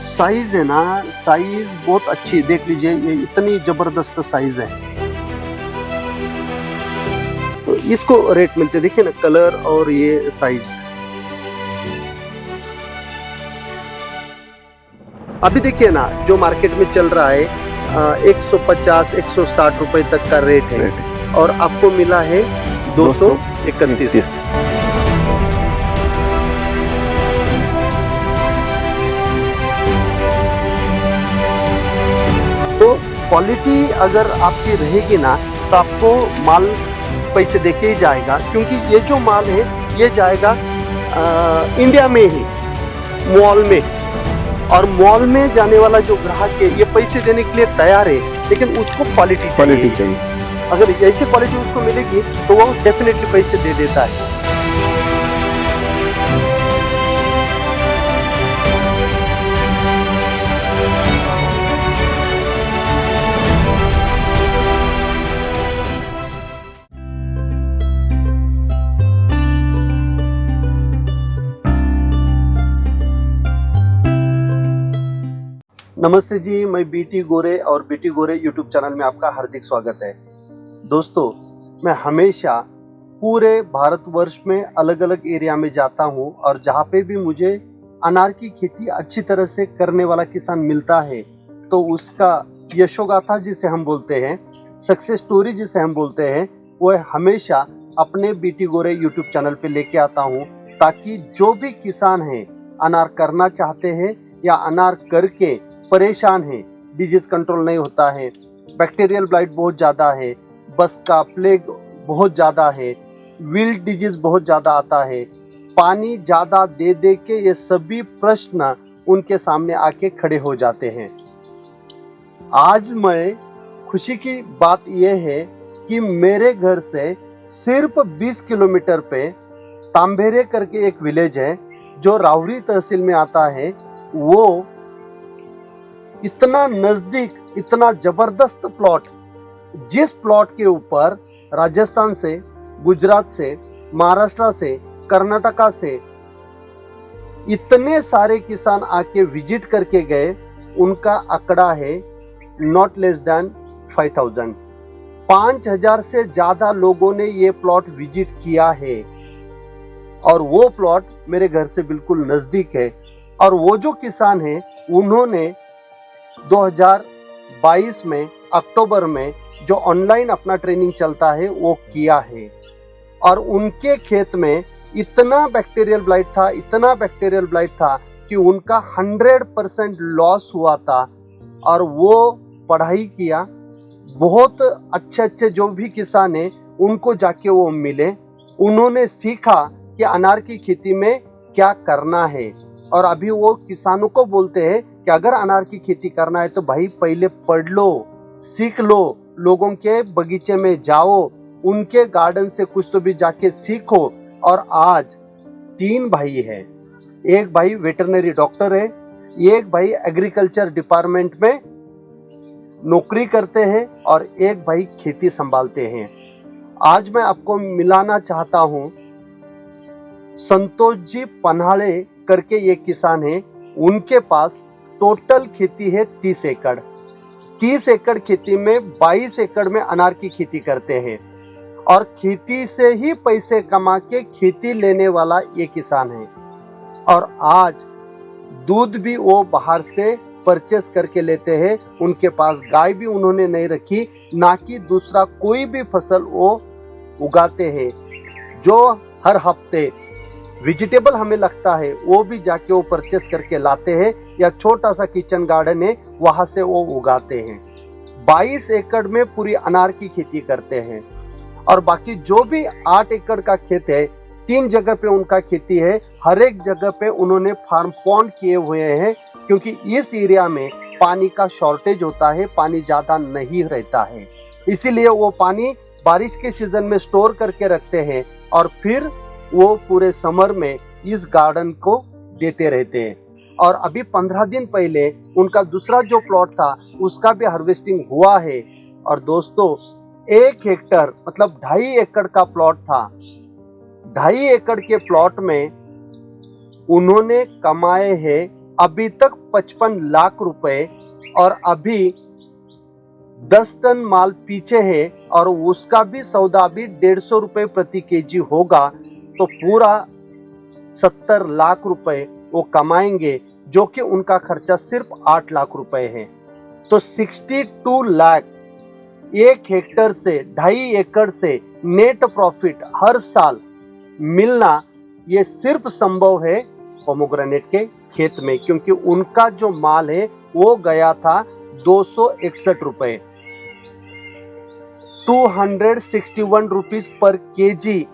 Size है ना, size बहुत अच्छी, देख लीजिए ये इतनी जबरदस्त साइज है। तो इसको रेट मिलते, देखिए ना कलर और ये साइज। अभी देखिए ना जो मार्केट में चल रहा है 150-160 रुपए तक का रेट है और आपको मिला है 231। तो क्वालिटी अगर आपकी रहेगी ना तो आपको माल पैसे देके ही जाएगा, क्योंकि ये जो माल है ये जाएगा इंडिया में ही मॉल में, और मॉल में जाने वाला जो ग्राहक है ये पैसे देने के लिए तैयार है, लेकिन उसको क्वालिटी चाहिए। अगर ऐसी क्वालिटी उसको मिलेगी तो वो डेफिनेटली पैसे दे देता है। नमस्ते जी, मैं बीटी गोरे और बीटी गोरे यूट्यूब चैनल में आपका हार्दिक स्वागत है। दोस्तों, मैं हमेशा पूरे भारतवर्ष में अलग अलग एरिया में जाता हूं और जहां पे भी मुझे अनार की खेती अच्छी तरह से करने वाला किसान मिलता है तो उसका यशोगाथा जिसे हम बोलते हैं, सक्सेस स्टोरी जिसे हम बोलते हैं, वह हमेशा अपने बीटी गोरे यूट्यूब चैनल पे लेके आता हूं, ताकि जो भी किसान हैं अनार करना चाहते हैं या अनार करके परेशान हैं, डिजीज कंट्रोल नहीं होता है, बैक्टीरियल ब्लाइट बहुत ज़्यादा है, बस का प्लेग बहुत ज़्यादा है, विल्ड डिजीज बहुत ज़्यादा आता है, पानी ज़्यादा दे दे के ये सभी प्रश्न उनके सामने आके खड़े हो जाते हैं। आज मैं खुशी की बात यह है कि मेरे घर से सिर्फ 20 किलोमीटर पे तांबेरे करके एक विलेज है जो रावरी तहसील में आता है, वो इतना नजदीक, इतना जबरदस्त प्लॉट, जिस प्लॉट के ऊपर राजस्थान से, गुजरात से, महाराष्ट्र से, कर्नाटका से इतने सारे किसान आके विजिट करके गए, उनका आंकड़ा है नॉट लेस देन 5000। 5000 से ज्यादा लोगों ने ये प्लॉट विजिट किया है और वो प्लॉट मेरे घर से बिल्कुल नजदीक है। और वो जो किसान है उन्होंने 2022 में अक्टूबर में जो ऑनलाइन अपना ट्रेनिंग चलता है वो किया है, और उनके खेत में इतना बैक्टीरियल ब्लाइट था, इतना बैक्टीरियल ब्लाइट था कि उनका 100% लॉस हुआ था। और वो पढ़ाई किया, बहुत अच्छे अच्छे जो भी किसान हैं उनको जाके वो मिले, उन्होंने सीखा कि अनार की खेती में क्या करना है। और अभी वो किसानों को बोलते हैं कि अगर अनार की खेती करना है तो भाई पहले पढ़ लो, सीख लो, लोगों के बगीचे में जाओ, उनके गार्डन से कुछ तो भी जाके सीखो। और आज 3 भाई है, एक भाई वेटरनरी डॉक्टर है, एक भाई एग्रीकल्चर डिपार्टमेंट में नौकरी करते हैं और एक भाई खेती संभालते हैं। आज मैं आपको मिलाना चाहता हूँ संतोष जी पन्हाड़े करके ये किसान है, उनके पास टोटल खेती है 30 एकड़। 30 एकड़ खेती में 22 एकड़ में अनार की खेती करते हैं और खेती से ही पैसे कमा के खेती लेने वाला ये किसान है। और आज दूध भी वो बाहर से परचेस करके लेते हैं, उनके पास गाय भी उन्होंने नहीं रखी, ना कि दूसरा कोई भी फसल वो उगाते हैं। जो हर हफ्ते वेजिटेबल हमें लगता है वो भी जाके वो परचेस करके लाते हैं, या छोटा सा किचन गार्डन है वहां से वो उगाते हैं। 22 एकड़ में पूरी अनार की खेती करते हैं। और बाकी जो भी 8 एकड़ का खेत है, 3 जगह पे उनका खेती है, हर एक जगह पे उन्होंने फार्म पॉन्ड किए हुए हैं, क्योंकि इस एरिया में पानी का शॉर्टेज होता है, पानी ज्यादा नहीं रहता है, इसीलिए वो पानी बारिश के सीजन में स्टोर करके रखते हैं और फिर वो पूरे समर में इस गार्डन को देते रहते हैं। और अभी 15 दिन पहले उनका दूसरा जो प्लॉट था उसका भी हार्वेस्टिंग हुआ है। और दोस्तों, 1 हेक्टर मतलब 2.5 एकड़ का प्लॉट था। 2.5 एकड़ के प्लॉट में उन्होंने कमाए हैं अभी तक 55 लाख रुपए और अभी 10 टन माल पीछे है और उसका भी सौदा भी 150 रुपए प्रति केजी होगा, तो पूरा 70 लाख रुपए वो कमाएंगे, जो कि उनका खर्चा सिर्फ 8 लाख रुपए है। तो 62 लाख 1 हेक्टर से 2.5 एकड़ से नेट प्रॉफिट हर साल मिलना, ये सिर्फ संभव है पोमोग्रेनेट के खेत में, क्योंकि उनका जो माल है वो गया था 261 रुपए, 261 रुपीज पर केजी,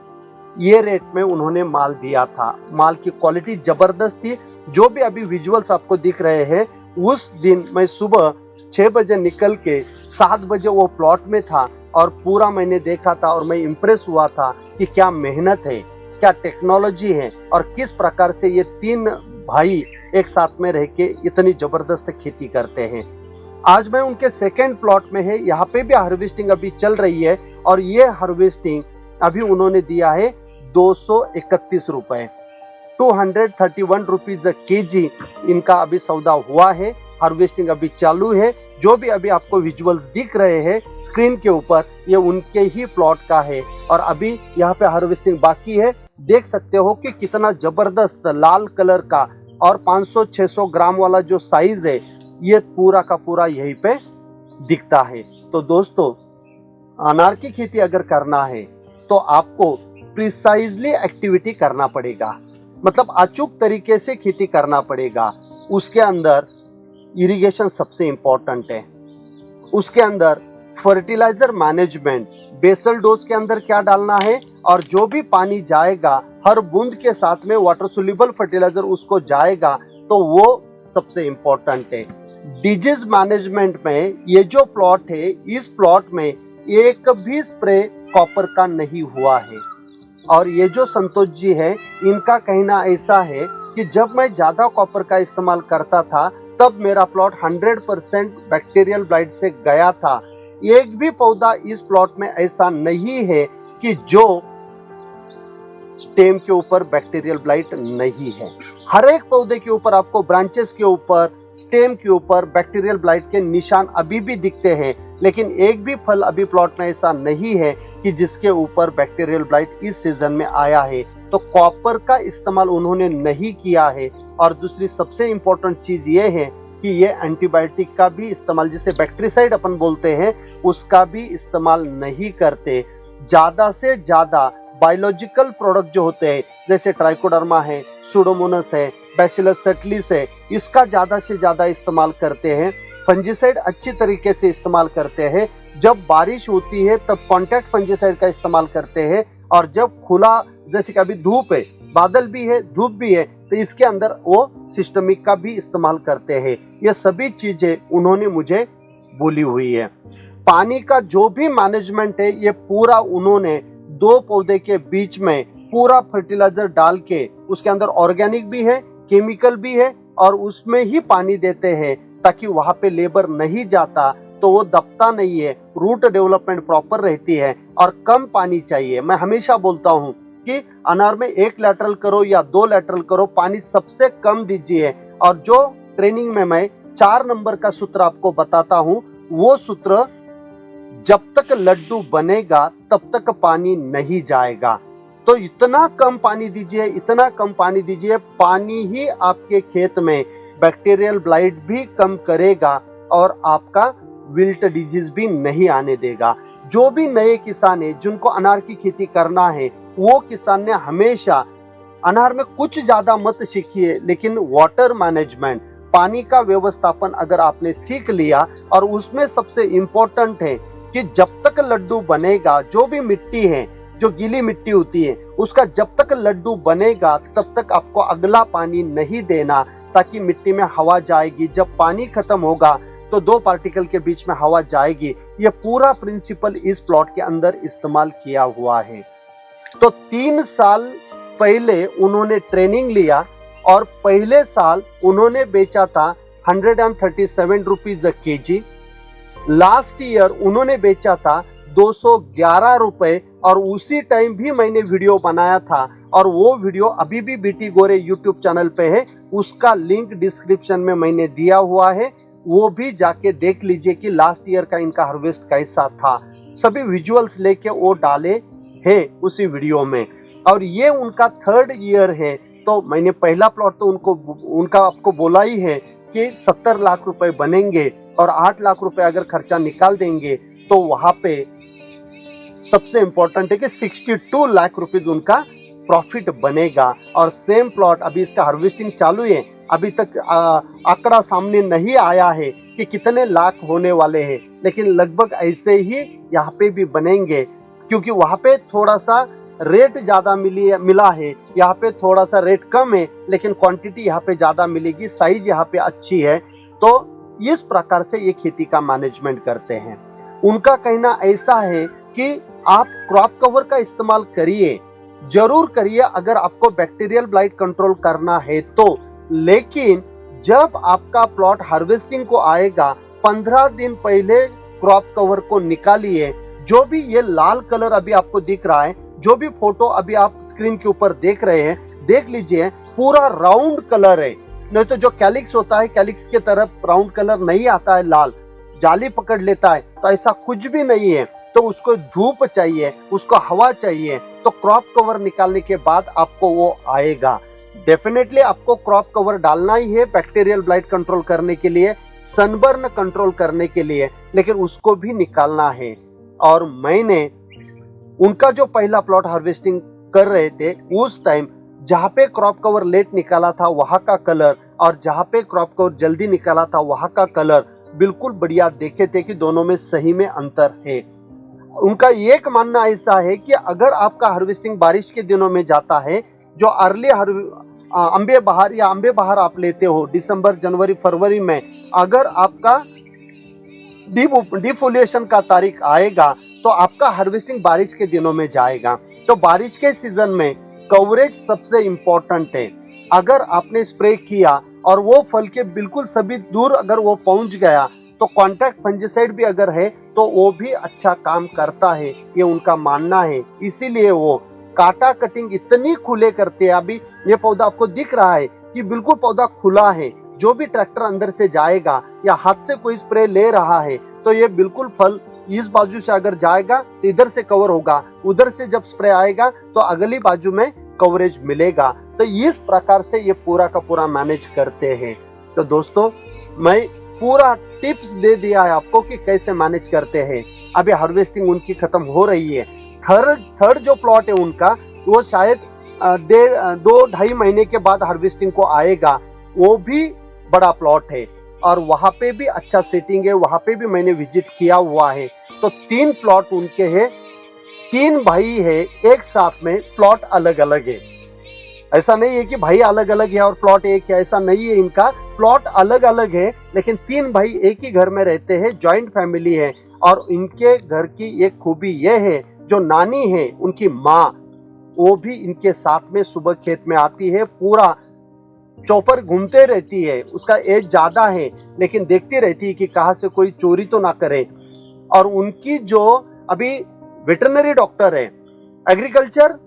ये रेट में उन्होंने माल दिया था। माल की क्वालिटी जबरदस्त थी। जो भी अभी विजुअल्स आपको दिख रहे हैं, उस दिन मैं सुबह 6 बजे निकल के 7 बजे वो प्लॉट में था और पूरा मैंने देखा था और मैं इम्प्रेस हुआ था कि क्या मेहनत है, क्या टेक्नोलॉजी है और किस प्रकार से ये 3 भाई एक साथ में रह के इतनी जबरदस्त खेती करते हैं। आज मैं उनके सेकेंड प्लॉट में है, यहाँ पे भी हार्वेस्टिंग अभी चल रही है और ये हार्वेस्टिंग अभी उन्होंने दिया है 231 रुपए, 231 रुपीज केजी इनका अभी सौदा हुआ है। हार्वेस्टिंग अभी चालू है। जो भी अभी आपको विजुअल्स दिख रहे हैं स्क्रीन के ऊपर, ये उनके ही प्लॉट का है और अभी यहाँ पे हार्वेस्टिंग बाकी है। देख सकते हो कि कितना जबरदस्त लाल कलर का और 500-600 ग्राम वाला जो साइज है, ये पूरा का पूरा यहीं पे दिखता है। तो दोस्तों, अनार की खेती अगर करना है तो आपको प्रिसाइजली एक्टिविटी करना पड़ेगा, मतलब अचूक तरीके से खेती करना पड़ेगा। उसके अंदर इरिगेशन सबसे इंपॉर्टेंट है, उसके अंदर फर्टिलाइजर मैनेजमेंट, बेसल डोज के अंदर क्या डालना है और जो भी पानी जाएगा हर बूंद के साथ में वाटर सोल्यूबल फर्टिलाइजर उसको जाएगा, तो वो सबसे इंपॉर्टेंट है। डिजीज मैनेजमेंट में ये जो प्लॉट है, इस प्लॉट में एक भी स्प्रे कॉपर का नहीं हुआ है। और ये जो संतोष जी है, इनका कहना ऐसा है कि जब मैं ज्यादा कॉपर का इस्तेमाल करता था तब मेरा प्लॉट 100% बैक्टीरियल ब्लाइट से गया था। एक भी पौधा इस प्लॉट में ऐसा नहीं है कि जो स्टेम के ऊपर बैक्टीरियल ब्लाइट नहीं है। हर एक पौधे के ऊपर आपको ब्रांचेस के ऊपर, स्टेम के ऊपर बैक्टीरियल ब्लाइट के निशान अभी भी दिखते हैं, लेकिन एक भी फल अभी प्लॉट में ऐसा नहीं है कि जिसके ऊपर बैक्टीरियल ब्लाइट इस सीजन में आया है। तो कॉपर का इस्तेमाल उन्होंने नहीं किया है। और दूसरी सबसे इंपॉर्टेंट चीज ये है कि ये एंटीबायोटिक का भी इस्तेमाल, जिसे बैक्टीरिसाइड अपन बोलते हैं, उसका भी इस्तेमाल नहीं करते। ज्यादा से ज्यादा बायोलॉजिकल प्रोडक्ट जो होते हैं, जैसे ट्राइकोडर्मा है, सुडोमोनास है, बैसिलस सेटलिस है, इसका ज्यादा से ज्यादा इस्तेमाल करते हैं। फंजीसाइड अच्छी तरीके से इस्तेमाल करते हैं। जब बारिश होती है तब कॉन्टैक्ट फंजीसाइड का इस्तेमाल करते हैं, और जब खुला, जैसे कि अभी धूप है, बादल भी है, धूप भी है, तो इसके अंदर वो सिस्टमिक का भी इस्तेमाल करते हैं। ये सभी चीजें उन्होंने मुझे बोली हुई है। पानी का जो भी मैनेजमेंट है, ये पूरा उन्होंने 2 पौधे के बीच में पूरा फर्टिलाइजर डाल के, उसके अंदर ऑर्गेनिक भी है, केमिकल भी है, और उसमें ही पानी देते हैं ताकि वहां पे लेबर नहीं जाता, तो वो दबता नहीं है, रूट डेवलपमेंट प्रॉपर रहती है और कम पानी चाहिए। मैं हमेशा बोलता हूँ कि अनार में 1 लैटरल करो या 2 लैटरल करो, पानी सबसे कम दीजिए। और जो ट्रेनिंग में मैं 4 नंबर का सूत्र आपको बताता हूँ, वो सूत्र, जब तक लड्डू बनेगा तब तक पानी नहीं जाएगा। तो इतना कम पानी दीजिए, इतना कम पानी दीजिए। पानी ही आपके खेत में बैक्टीरियल ब्लाइट भी कम करेगा और आपका विल्ट डिजीज भी नहीं आने देगा। जो भी नए किसान है जिनको अनार की खेती करना है, वो किसान ने हमेशा अनार में कुछ ज्यादा मत सीखिए, लेकिन वाटर मैनेजमेंट, पानी का व्यवस्थापन अगर आपने सीख लिया, और उसमें सबसे इम्पोर्टेंट है कि जब तक लड्डू बनेगा, जो भी मिट्टी है, जो गीली मिट्टी होती है, उसका जब तक लड्डू बनेगा तब तक आपको अगला पानी नहीं देना, ताकि मिट्टी में हवा जाएगी। जब पानी खत्म होगा तो 2 पार्टिकल के बीच में हवा जाएगी। ये पूरा प्रिंसिपल इस प्लॉट के अंदर इस्तेमाल किया हुआ है। तो 3 साल पहले उन्होंने ट्रेनिंग लिया और पहले साल उन्होंने बेचा था 137 रुपीज केजी। लास्ट ईयर उन्होंने बेचा था 211 रुपए, और उसी टाइम भी मैंने वीडियो बनाया था और वो वीडियो अभी भी बीटी गोरे यूट्यूब चैनल पे है, उसका लिंक डिस्क्रिप्शन में मैंने दिया हुआ है, वो भी जाके देख लीजिए कि लास्ट ईयर का इनका हार्वेस्ट कैसा था। सभी विजुअल्स लेके वो डाले हैं उसी वीडियो में। और ये उनका 3rd ईयर है, तो मैंने पहला प्लॉट तो उनका आपको बोला ही है कि 70 लाख रुपए बनेंगे और 8 लाख रुपए अगर खर्चा निकाल देंगे तो वहां पे सबसे इंपॉर्टेंट है कि 62 लाख रुपीज उनका प्रॉफिट बनेगा। और सेम प्लॉट अभी इसका हार्वेस्टिंग चालू है, अभी तक आंकड़ा सामने नहीं आया है कि कितने लाख होने वाले हैं, लेकिन लगभग ऐसे ही यहाँ पे भी बनेंगे, क्योंकि वहाँ पे थोड़ा सा रेट ज़्यादा मिला है, यहाँ पे थोड़ा सा रेट कम है, लेकिन क्वांटिटी यहाँ पे ज़्यादा मिलेगी, साइज यहाँ पे अच्छी है। तो इस प्रकार से ये खेती का मैनेजमेंट करते हैं। उनका कहना ऐसा है कि आप क्रॉप कवर का इस्तेमाल करिए, जरूर करिए अगर आपको बैक्टीरियल ब्लाइट कंट्रोल करना है तो, लेकिन जब आपका प्लॉट हार्वेस्टिंग को आएगा 15 दिन पहले क्रॉप कवर को निकालिए। जो भी ये लाल कलर अभी आपको दिख रहा है, जो भी फोटो अभी आप स्क्रीन के ऊपर देख रहे हैं, देख लीजिए पूरा राउंड कलर है। नहीं तो जो कैलिक्स होता है, कैलिक्स के तरफ राउंड कलर नहीं आता है, लाल जाली पकड़ लेता है, तो ऐसा कुछ भी नहीं है। तो उसको धूप चाहिए, उसको हवा चाहिए, तो क्रॉप कवर निकालने के बाद आपको वो आएगा। डेफिनेटली आपको क्रॉप कवर डालना ही है बैक्टीरियल ब्लाइट कंट्रोल करने के लिए, सनबर्न कंट्रोल करने के लिए, लेकिन उसको भी निकालना है। और मैंने उनका जो पहला प्लॉट हार्वेस्टिंग कर रहे थे उस टाइम जहाँ पे क्रॉप कवर लेट निकाला था वहाँ का कलर और जहाँ पे क्रॉप कवर जल्दी निकाला था वहाँ का कलर बिल्कुल बढ़िया देखे थे कि दोनों में सही में अंतर है। उनका एक मानना ऐसा है कि अगर आपका हार्वेस्टिंग बारिश के दिनों में जाता है, जो अर्ली अम्बे बहार या अम्बे बहार आप लेते हो दिसंबर, जनवरी, फरवरी में, अगर आपका डिफोलिएशन का तारीख आएगा तो आपका हार्वेस्टिंग बारिश के दिनों में जाएगा। तो बारिश के सीजन में कवरेज सबसे इम्पोर्टेंट है। अगर आपने स्प्रे किया और वो फल के बिल्कुल सभी दूर अगर वो पहुंच गया तो कॉन्टैक्ट फंजिसाइड भी अगर है तो वो भी अच्छा काम करता है, ये उनका मानना है। इसीलिए वो काटा कटिंग इतनी खुले करते हैं। अभी ये पौधा आपको दिख रहा है कि बिल्कुल पौधा खुला है, जो भी ट्रैक्टर अंदर से जाएगा या हाथ से कोई स्प्रे ले रहा है तो ये बिल्कुल फल इस बाजू से अगर जाएगा तो इधर से कवर होगा, उधर से जब स्प्रे आएगा तो अगली बाजू में कवरेज मिलेगा। तो इस प्रकार से ये पूरा का पूरा मैनेज करते हैं। तो दोस्तों, मैं पूरा टिप्स दे दिया है आपको कि कैसे मैनेज करते हैं। अभी हार्वेस्टिंग उनकी खत्म हो रही है। थर्ड जो प्लॉट है उनका, वो शायद 2-2.5 महीने के बाद हार्वेस्टिंग को आएगा। वो भी बड़ा प्लॉट है और वहां पे भी अच्छा सेटिंग है, वहां पे भी मैंने विजिट किया हुआ है। तो 3 प्लॉट उनके हैं, 3 भाई है एक साथ में, प्लॉट अलग अलग है। ऐसा नहीं है कि भाई अलग अलग है और प्लॉट एक है, ऐसा नहीं है। इनका प्लॉट अलग अलग है, लेकिन 3 भाई एक ही घर में रहते हैं, जॉइंट फैमिली है। और इनके घर की एक खूबी यह है, जो नानी है उनकी माँ, वो भी इनके साथ में सुबह खेत में आती है, पूरा चौपर घूमते रहती है। उसका एज ज्यादा है लेकिन देखती रहती है कि कहाँ से कोई चोरी तो ना करे। और उनकी जो अभी वेटरनरी डॉक्टर है, एग्रीकल्चर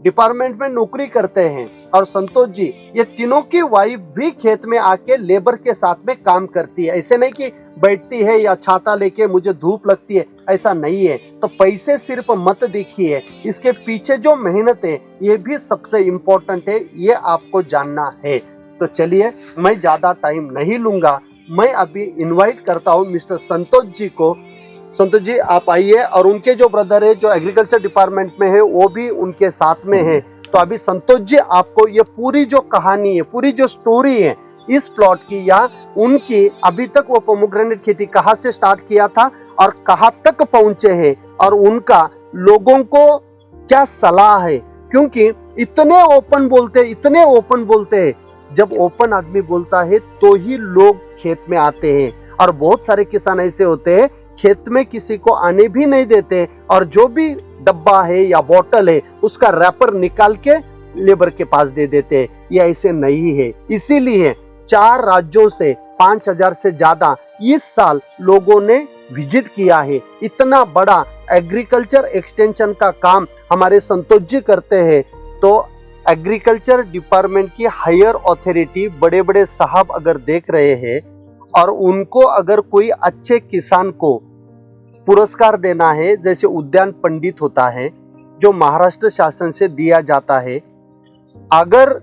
डिपार्टमेंट में नौकरी करते हैं। और संतोष जी, ये तीनों की वाइफ भी खेत में आके लेबर के साथ में काम करती है। ऐसे नहीं कि बैठती है या छाता लेके मुझे धूप लगती है, ऐसा नहीं है। तो पैसे सिर्फ मत देखिए, इसके पीछे जो मेहनत है ये भी सबसे इम्पोर्टेंट है, ये आपको जानना है। तो चलिए, मैं ज्यादा टाइम नहीं लूंगा, मैं अभी इनवाइट करता हूँ मिस्टर संतोष जी को। संतोष जी, आप आइए। और उनके जो ब्रदर है जो एग्रीकल्चर डिपार्टमेंट में है, वो भी उनके साथ में है। तो अभी संतोष जी आपको ये पूरी जो कहानी है, पूरी जो स्टोरी है इस प्लॉट की, या उनकी अभी तक वो पोमोग्रेनेट खेती कहाँ से स्टार्ट किया था और कहाँ तक पहुंचे हैं, और उनका लोगों को क्या सलाह है। क्योंकि इतने ओपन बोलते हैं। जब ओपन आदमी बोलता है तो ही लोग खेत में आते हैं। और बहुत सारे किसान ऐसे होते हैं, खेत में किसी को आने भी नहीं देते, और जो भी डब्बा है या बोतल है उसका रैपर निकाल के लेबर के पास दे देते हैं। ये ऐसे नहीं है। इसीलिए 4 राज्यों से 5000 से ज्यादा इस साल लोगों ने विजिट किया है। इतना बड़ा एग्रीकल्चर एक्सटेंशन का काम हमारे संतोष जी करते हैं। तो एग्रीकल्चर डिपार्टमेंट की हायर अथॉरिटी, बड़े बड़े साहब अगर देख रहे हैं और उनको अगर कोई अच्छे किसान को पुरस्कार देना है, जैसे उद्यान पंडित होता है जो महाराष्ट्र शासन से दिया जाता है, अगर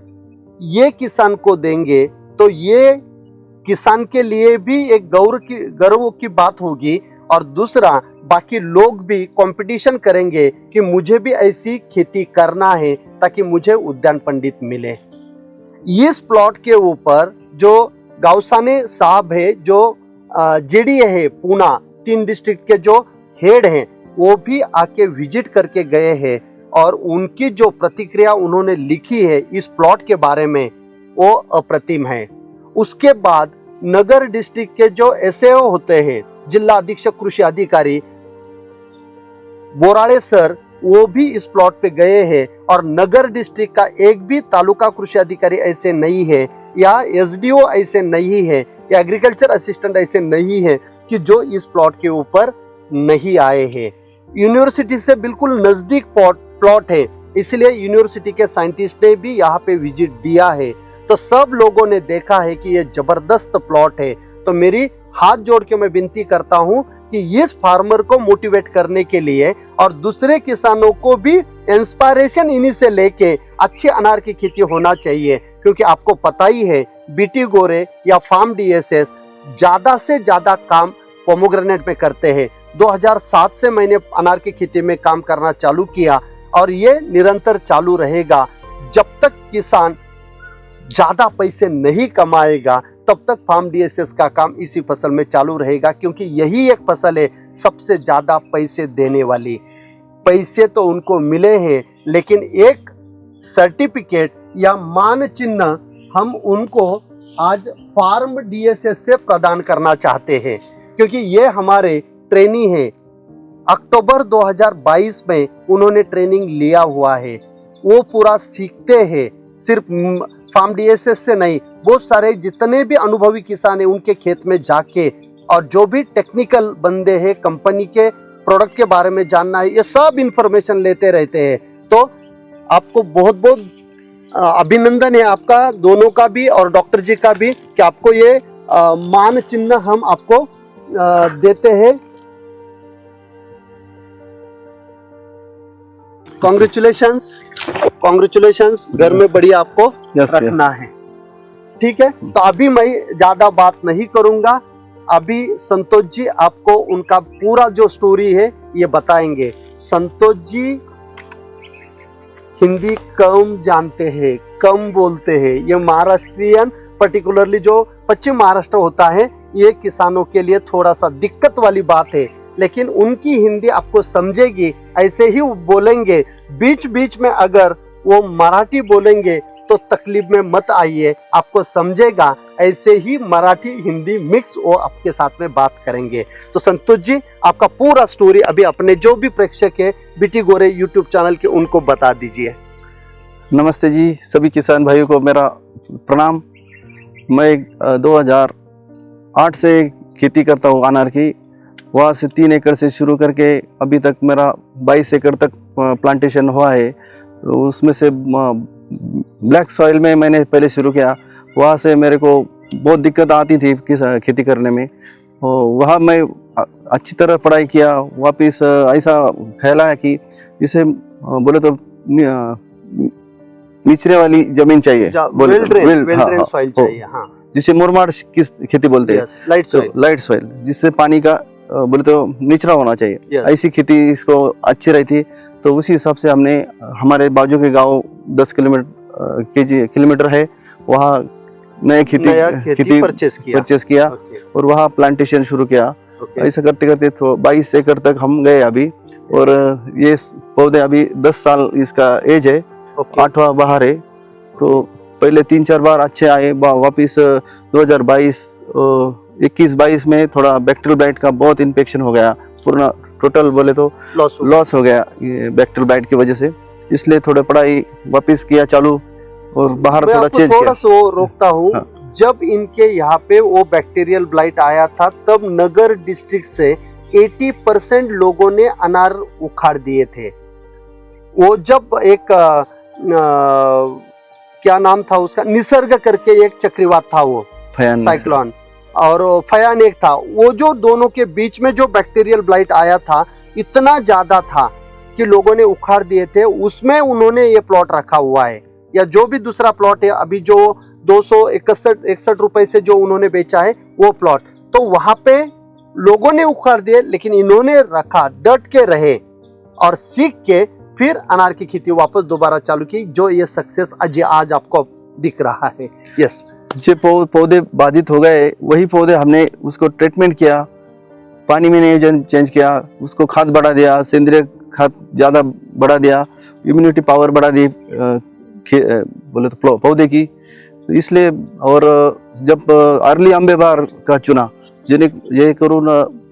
ये किसान को देंगे तो ये किसान के लिए भी एक गर्व की बात होगी, और दूसरा बाकी लोग भी कंपटीशन करेंगे कि मुझे भी ऐसी खेती करना है ताकि मुझे उद्यान पंडित मिले। इस प्लॉट के ऊपर जो गावसाने साहब है, जो जेडीए है पूना 3 डिस्ट्रिक्ट के जो हेड हैं, वो भी आके विजिट करके गए हैं और उनकी जो प्रतिक्रिया उन्होंने लिखी है इस प्लॉट के बारे में वो अप्रतिम है। उसके बाद नगर डिस्ट्रिक्ट के जो एसएओ होते हैं, जिला अधीक्षक कृषि अधिकारी बोराड़े सर, वो भी इस प्लॉट पे गए हैं और नगर डिस्ट्रिक्ट का एक भी तालुका कृषि अधिकारी ऐसे नहीं है या एसडीओ ऐसे नहीं है या एग्रीकल्चर असिस्टेंट ऐसे नहीं है कि जो इस प्लॉट के ऊपर नहीं आए हैं। यूनिवर्सिटी से बिल्कुल नजदीक प्लॉट है, इसलिए यूनिवर्सिटी के साइंटिस्ट ने भी यहाँ पे विजिट दिया है, तो सब लोगों ने देखा है कि ये जबरदस्त प्लॉट है। तो मेरी हाथ जोड़ के मैं विनती करता हूँ कि इस फार्मर को मोटिवेट करने के लिए और दूसरे किसानों को भी इंस्पायरेशन इन्हीं से लेके अच्छे अनार की खेती होना चाहिए, क्योंकि आपको पता ही है बीटी गोरे या फार्म डीएसएस ज्यादा से ज्यादा काम पोमोग्रेनेट में करते हैं। 2007 से मैंने अनार की खेती में काम करना चालू किया और ये निरंतर चालू रहेगा। जब तक किसान ज्यादा पैसे नहीं कमाएगा तब तक फार्म डीएसएस का काम इसी फसल में चालू रहेगा, क्योंकि यही एक फसल है सबसे ज्यादा पैसे देने वाली। पैसे तो उनको मिले हैं, लेकिन एक सर्टिफिकेट या मान चिन्ह हम उनको आज फार्म डीएसएस से प्रदान करना चाहते हैं, क्योंकि ये हमारे ट्रेनी है। अक्टूबर 2022 में उन्होंने ट्रेनिंग लिया हुआ है, वो पूरा सीखते हैं, सिर्फ फार्म डीएसएस से नहीं, बहुत सारे जितने भी अनुभवी किसान हैं उनके खेत में जाके और जो भी टेक्निकल बंदे हैं, कंपनी के प्रोडक्ट के बारे में जानना है, ये सब इंफॉर्मेशन लेते रहते हैं। तो आपको बहुत बहुत अभिनंदन है आपका दोनों का भी और डॉक्टर जी का भी कि आपको ये मान चिन्ह हम आपको देते हैं। कॉन्ग्रेचुलेशंस, घर में बढ़िया आपको रखना है, ठीक है। तो अभी मैं ज्यादा बात नहीं करूंगा, अभी संतोष जी आपको उनका पूरा जो स्टोरी है ये बताएंगे। संतोष जी हिंदी कम जानते हैं, कम बोलते हैं, ये महाराष्ट्रियन पर्टिकुलरली जो पश्चिम महाराष्ट्र होता है ये किसानों के लिए थोड़ा सा दिक्कत वाली बात है, लेकिन उनकी हिंदी आपको समझेगी, ऐसे ही बोलेंगे। बीच बीच में अगर वो मराठी बोलेंगे तो तकलीफ में मत आइए, आपको समझेगा। ऐसे ही मराठी हिंदी मिक्स वो आपके साथ में बात करेंगे। तो संतोष जी आपका पूरा स्टोरी अभी अपने जो भी प्रेक्षक है बीटी गोरे यूट्यूब चैनल के उनको बता दीजिए। नमस्ते जी, सभी किसान भाइयों को मेरा प्रणाम। मैं 2008 से खेती करता हूँ अनार की, वहाँ से 3 एकड़ से शुरू करके अभी तक मेरा 22 एकड़ तक प्लांटेशन हुआ है। उसमें से ब्लैक सॉइल में मैंने पहले शुरू किया, वहाँ से मेरे को बहुत दिक्कत आती थी खेती करने में। वहाँ मैं अच्छी तरह पढ़ाई किया, वापस ऐसा ख्याल आया कि इसे बोले तो निचरे वाली जमीन चाहिए, सॉइल चाहिए, हाँ, जिसे मुरमाड की खेती बोलते हैं, लाइट सॉइल, जिससे पानी का बोले तो निचरा होना चाहिए। ऐसी खेती इसको अच्छी रहती, तो उसी हिसाब से हमने हमारे बाजू के गांव 10 किलोमीटर है, वहाँ नए खेती परचेस किया और वहाँ प्लांटेशन शुरू किया। ऐसा करते करते तो 22 एकड़ तक हम गए अभी, और ये पौधे अभी 10 साल इसका एज है, 8वां बहार है। तो पहले 3-4 बार अच्छे आए, वापिस 2021-22 में थोड़ा बैक्टीरियल ब्लाइट का बहुत इन्फेक्शन हो गया, पूरा टोटल बोले तो लॉस हो गया ये बैक्टीरियल ब्लाइट की वजह से। इसलिए थोड़ा पढ़ाई वापस किया चालू और बाहर थोड़ा चेंज किया। रोकता हूँ, हाँ। जब इनके यहाँ पे वो बैक्टीरियल ब्लाइट आया था तब नगर डिस्ट्रिक्ट से 80% लोगों ने अनार उखाड़ दिए थे। वो जब एक क्या नाम था उसका, निसर्ग करके एक चक्रवात था, वो फयान साइक्लोन, और फयान एक था। वो जो दोनों के बीच में जो बैक्टीरियल ब्लाइट आया था इतना ज्यादा था कि लोगों ने उखाड़ दिए थे। उसमें उन्होंने ये प्लॉट रखा हुआ है, या जो भी दूसरा प्लॉट है अभी जो 261 रुपए से जो उन्होंने बेचा है वो प्लॉट, तो वहां पे लोगों ने उखाड़ दिए, लेकिन इन्होंने रखा, डट के रहे और सीख के फिर अनार की खेती वापस दोबारा चालू की, जो ये सक्सेस आज आपको दिख रहा है। यस, जो पौधे बाधित हो गए वही पौधे हमने उसको ट्रीटमेंट किया, पानी में नियोजन चेंज किया, उसको खाद बढ़ा दिया, सेंद्रीय खाद ज़्यादा बढ़ा दिया, इम्यूनिटी पावर बढ़ा दी बोले तो पौधे की। तो इसलिए, और जब अर्ली आंबे बार का चुना, ये करूँ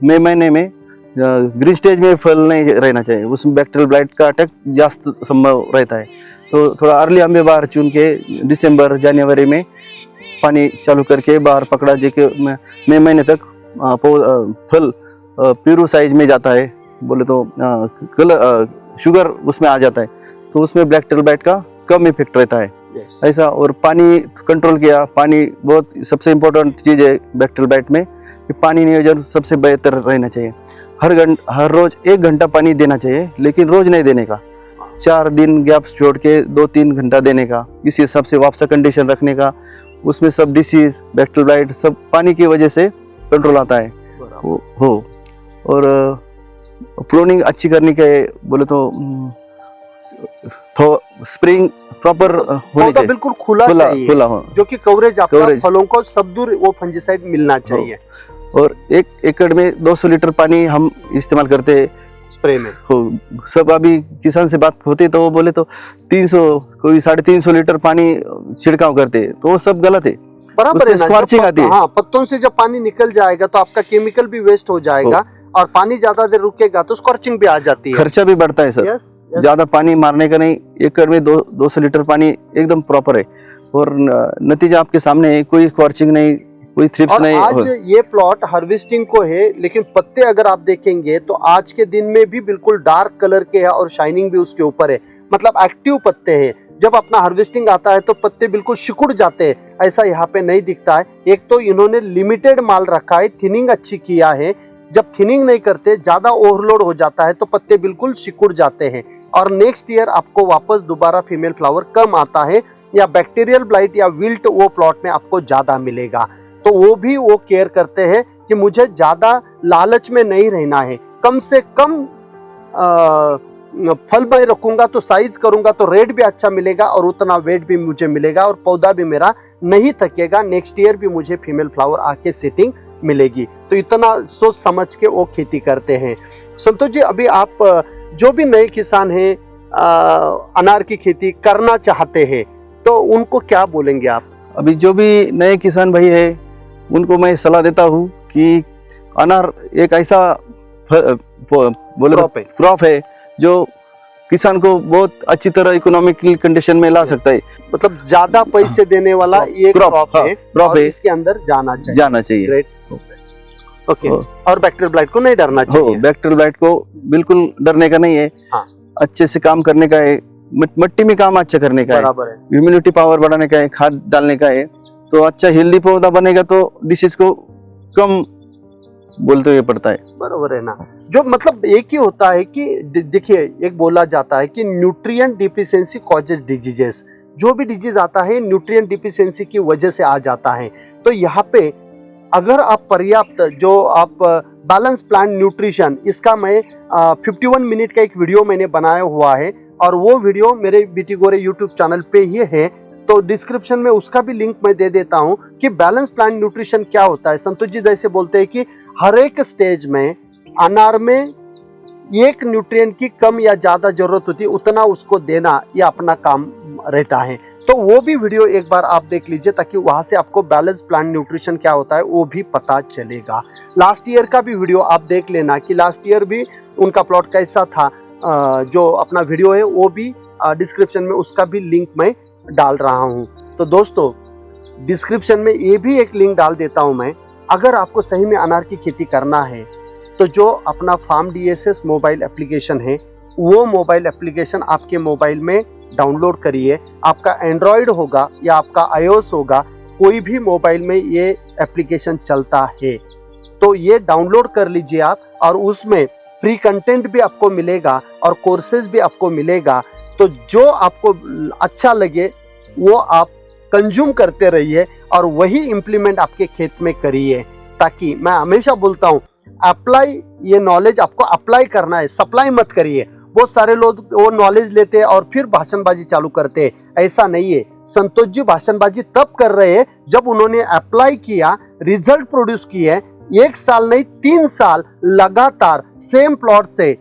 मई महीने में ग्रीन स्टेज में फल नहीं रहना चाहिए, उसमें बैक्टीरियल ब्लाइट का अटैक जास्त संभव रहता है। तो थोड़ा अर्ली आंबे बार चुन के दिसंबर जनवरी में पानी चालू करके बाहर पकड़ा, जे के मई महीने तक फल पीरू साइज में जाता है, बोले तो कलर शुगर उसमें आ जाता है, तो उसमें बैक्टीरियल ब्लाइट का कम इफेक्ट रहता है। ऐसा, और पानी कंट्रोल किया। पानी बहुत सबसे इम्पोर्टेंट चीज़ है बैक्टीरियल ब्लाइट में, कि पानी नियोजन सबसे बेहतर रहना चाहिए। हर रोज 1 घंटा पानी देना चाहिए, लेकिन रोज नहीं देने का, 4 दिन गैप छोड़ के 2-3 घंटा देने का, इसी हिसाब से वापसा कंडीशन रखने का। उसमें सब डिसीज, बैक्टीरियल ब्लाइट सब पानी की वजह से कंट्रोल आता है हो। और प्रूनिंग अच्छी करने के बोले तो स्प्रिंग प्रॉपर होनी चाहिए, बिल्कुल खुला हो, जो कि कवरेज आपका फलों को सब दूर वो फंजीसाइड मिलना चाहिए। और 1 एकड़ में 200 लीटर पानी हम इस्तेमाल करते हैं स्प्रे में हो। सब अभी किसान से बात होती तो वो बोले तो 300, कोई 350 लीटर पानी छिड़काव करते, तो वो सब गलत है। बराबर है ना, स्क्वार्चिंग आती है। हाँ, पत्तों से जब पानी निकल जाएगा तो आपका केमिकल भी वेस्ट हो जाएगा, और पानी ज्यादा देर रुकेगा तो स्कॉर्चिंग भी आ जाती है, खर्चा भी बढ़ता है सर। ज्यादा पानी मारने का नहीं, एकड़ में 200 लीटर पानी एकदम प्रॉपर है, और नतीजा आपके सामने है, कोई स्कॉर्चिंग नहीं, कोई थ्रिप्स नहीं। आज ये प्लॉट हार्वेस्टिंग को है, लेकिन पत्ते अगर आप देखेंगे तो आज के दिन में भी बिल्कुल डार्क कलर के है और शाइनिंग भी उसके ऊपर है, मतलब एक्टिव पत्ते हैं। जब अपना हार्वेस्टिंग आता है तो पत्ते बिल्कुल सिकुड़ जाते हैं, ऐसा यहाँ पे नहीं दिखता है। एक तो इन्होंने लिमिटेड माल रखा है, थिनिंग अच्छी किया है। जब थिनिंग नहीं करते, ज्यादा ओवरलोड हो जाता है तो पत्ते बिल्कुल सिकुड़ जाते हैं, और नेक्स्ट ईयर आपको वापस दोबारा फीमेल फ्लावर कम आता है, या बैक्टीरियल ब्लाइट या विल्ट वो प्लॉट में आपको ज्यादा मिलेगा। तो वो भी वो केयर करते हैं कि मुझे ज्यादा लालच में नहीं रहना है, कम से कम फल मैं रखूंगा तो साइज करूंगा तो रेट भी अच्छा मिलेगा, और उतना वेट भी मुझे मिलेगा, और पौधा भी मेरा नहीं थकेगा। नेक्स्ट ईयर भी मुझे फीमेल फ्लावर आके सेटिंग मिलेगी। तो इतना सोच समझ के वो खेती करते हैं। संतोष जी, अभी आप जो भी नए किसान हैं अनार की खेती करना चाहते हैं, तो उनको क्या बोलेंगे आप? अभी जो भी नए किसान भाई है उनको मैं सलाह देता हूँ कि अनार एक ऐसा बोले क्रॉप है जो किसान को बहुत अच्छी तरह इकोनॉमिकल कंडीशन में ला सकता है, मतलब ज्यादा पैसे देने वाला ये क्रॉप है, और इसके अंदर जाना चाहिए। Great, okay. और बैक्टीरियल ब्लाइट को नहीं डरना चाहिए। बैक्टीरियल ब्लाइट को बिल्कुल डरने का नहीं है। हाँ। अच्छे से काम करने का है, मिट्टी में काम अच्छा करने का है, इम्यूनिटी पावर बढ़ाने का है, खाद डालने का है, तो अच्छा हेल्दी पौधा बनेगा तो डिसीज को कम बोलते हुए पड़ता है। बरोबर है ना। जो मतलब एक ही होता है कि देखिए, एक बोला जाता है कि न्यूट्रिएंट डिफिशियंसी कॉजेज डिजीजेस। जो भी डिजीज आता है न्यूट्रिएंट डिफिशियंसी की वजह से आ जाता है। तो यहाँ पे अगर आप पर्याप्त जो आप बैलेंस प्लांट न्यूट्रिशन, इसका मैं 51 मिनट का एक वीडियो मैंने बनाया हुआ है, और वो वीडियो मेरे बीटी गोरे यूट्यूब चैनल पे ही है, तो डिस्क्रिप्शन में उसका भी लिंक मैं दे देता हूँ कि बैलेंस प्लांट न्यूट्रिशन क्या होता है। संतोष जी जैसे बोलते हैं कि हर एक स्टेज में अनार में एक न्यूट्रिएंट की कम या ज्यादा जरूरत होती है, उतना उसको देना ये अपना काम रहता है। तो वो भी वीडियो एक बार आप देख लीजिए, ताकि वहां से आपको बैलेंस प्लांट न्यूट्रिशन क्या होता है वो भी पता चलेगा। लास्ट ईयर का भी वीडियो आप देख लेना कि लास्ट ईयर भी उनका प्लॉट कैसा था। जो अपना वीडियो है वो भी डिस्क्रिप्शन में उसका भी लिंक मैं डाल रहा हूं। तो दोस्तों, डिस्क्रिप्शन में ये भी एक लिंक डाल देता हूं मैं। अगर आपको सही में अनार की खेती करना है तो जो अपना फार्म DSS मोबाइल एप्लीकेशन है वो मोबाइल एप्लीकेशन आपके मोबाइल में डाउनलोड करिए। आपका एंड्रॉयड होगा या आपका iOS होगा, कोई भी मोबाइल में ये एप्लीकेशन चलता है, तो ये डाउनलोड कर लीजिए आप, और उसमें फ्री कंटेंट भी आपको मिलेगा और कोर्सेज भी आपको मिलेगा। तो जो आपको अच्छा लगे वो आप कंज्यूम करते रहिए और वही इम्प्लीमेंट आपके खेत में करिए, ताकि मैं हमेशा बोलता हूँ अप्लाई, ये नॉलेज आपको अप्लाई करना है, सप्लाई मत करिए। बहुत सारे लोग वो नॉलेज लेते हैं और फिर भाषणबाजी चालू करते हैं, ऐसा नहीं है। संतोष जी भाषणबाजी तब कर रहे हैं जब उन्होंने अप्लाई किया, रिजल्ट प्रोड्यूस किए, 1 साल नहीं 3 साल लगातार सेम प्लॉट से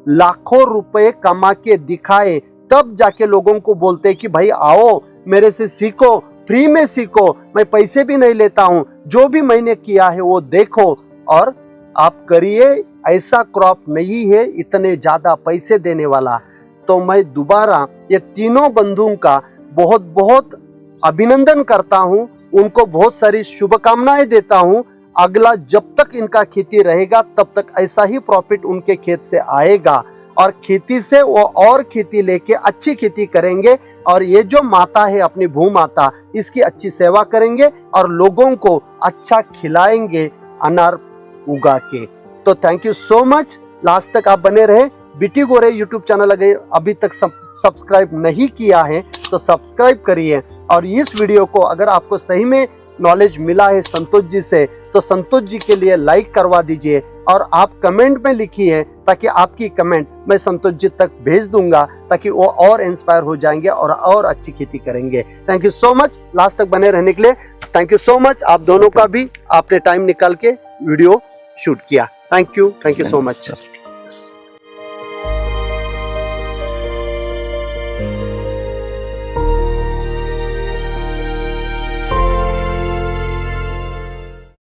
लाखों रुपए कमा के दिखाए, तब जाके लोगों को बोलते हैं कि भाई आओ मेरे से सीखो, फ्री में सीखो, मैं पैसे भी नहीं लेता हूं, जो भी मैंने किया है वो देखो और आप करिए। ऐसा क्रॉप नहीं है इतने ज्यादा पैसे देने वाला। तो मैं दोबारा ये तीनों बंधुओं का बहुत बहुत अभिनंदन करता हूं, उनको बहुत सारी शुभकामनाएं देता हूं। अगला जब तक इनका खेती रहेगा तब तक ऐसा ही प्रॉफिट उनके खेत से आएगा, और खेती से वो और खेती लेके अच्छी खेती करेंगे, और ये जो माता है अपनी भू माता, इसकी अच्छी सेवा करेंगे और लोगों को अच्छा खिलाएंगे अनार उगा के। तो thank you so much, last तक आप बने रहे। बीटी गोरे यूट्यूब चैनल अगर अभी तक सब्सक्राइब नहीं किया है तो सब्सक्राइब करिए, और इस वीडियो को अगर आपको सही में नॉलेज मिला है संतोष जी से तो संतोष जी के लिए लाइक करवा दीजिए, और आप कमेंट में लिखिए ताकि आपकी कमेंट मैं संतोष जी तक भेज दूंगा, ताकि वो और इंस्पायर हो जाएंगे और अच्छी खेती करेंगे। Thank you so much, last तक बने रहने के लिए थैंक यू सो मच। आप दोनों का भी आपने टाइम निकाल के वीडियो शूट किया, थैंक यू सो मच।